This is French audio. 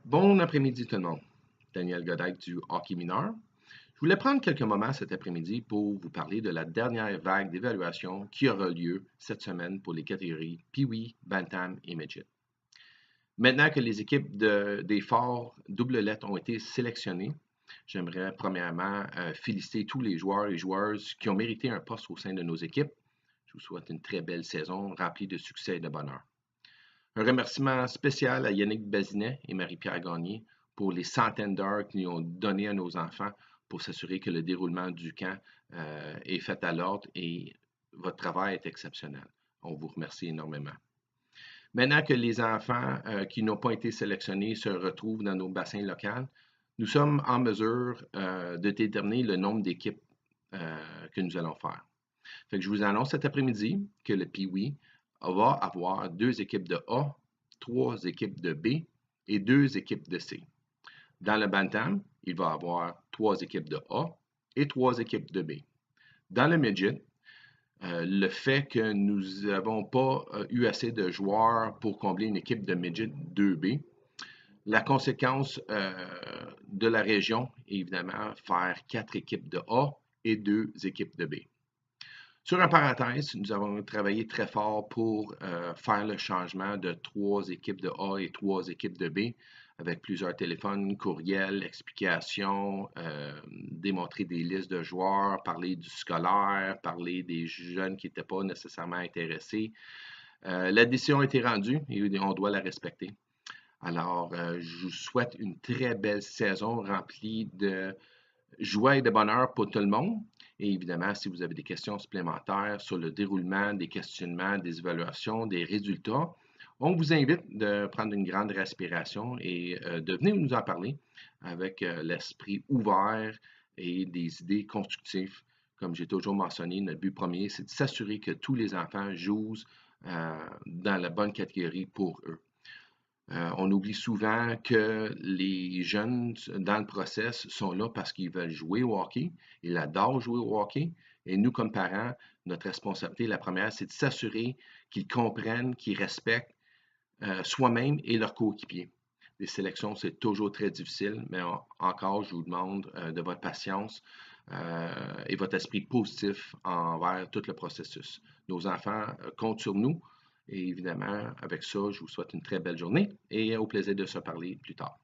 Bon après-midi tout le monde. Daniel Godec du hockey mineur. Je voulais prendre quelques moments cet après-midi pour vous parler de la dernière vague d'évaluation qui aura lieu cette semaine pour les catégories Pee-wee, Bantam et Midget. Maintenant que les équipes des forts double lettres ont été sélectionnées, j'aimerais premièrement féliciter tous les joueurs et joueuses qui ont mérité un poste au sein de nos équipes. Je vous souhaite une très belle saison remplie de succès et de bonheur. Un remerciement spécial à Yannick Bazinet et Marie-Pierre Gagné pour les centaines d'heures qu'ils ont données à nos enfants pour s'assurer que le déroulement du camp est fait à l'ordre et votre travail est exceptionnel. On vous remercie énormément. Maintenant que les enfants qui n'ont pas été sélectionnés se retrouvent dans nos bassins locaux, nous sommes en mesure de déterminer le nombre d'équipes que nous allons faire. Fait que je vous annonce cet après-midi que le Pee-wee va avoir 2 équipes de A, 3 équipes de B et 2 équipes de C. Dans le Bantam, il va avoir 3 équipes de A et 3 équipes de B. Dans le Midget, le fait que nous n'avons pas eu assez de joueurs pour combler une équipe de Midget 2B, la conséquence de la région est évidemment faire 4 équipes de A et 2 équipes de B. Sur un parenthèse, nous avons travaillé très fort pour faire le changement de 3 équipes de A et 3 équipes de B avec plusieurs téléphones, courriels, explications, démontrer des listes de joueurs, parler du scolaire, parler des jeunes qui n'étaient pas nécessairement intéressés. La décision a été rendue et on doit la respecter. Alors, je vous souhaite une très belle saison remplie de joie et de bonheur pour tout le monde. Et évidemment, si vous avez des questions supplémentaires sur le déroulement des questionnements, des évaluations, des résultats, on vous invite de prendre une grande respiration et de venir nous en parler avec l'esprit ouvert et des idées constructives. Comme j'ai toujours mentionné, notre but premier, c'est de s'assurer que tous les enfants jouent dans la bonne catégorie pour eux. On oublie souvent que les jeunes, dans le process, sont là parce qu'ils veulent jouer au hockey. Ils adorent jouer au hockey. Et nous, comme parents, notre responsabilité, la première, c'est de s'assurer qu'ils comprennent, qu'ils respectent soi-même et leurs coéquipiers. Les sélections, c'est toujours très difficile, mais encore, je vous demande de votre patience et votre esprit positif envers tout le processus. Nos enfants comptent sur nous et évidemment, avec ça, je vous souhaite une très belle journée et au plaisir de se parler plus tard.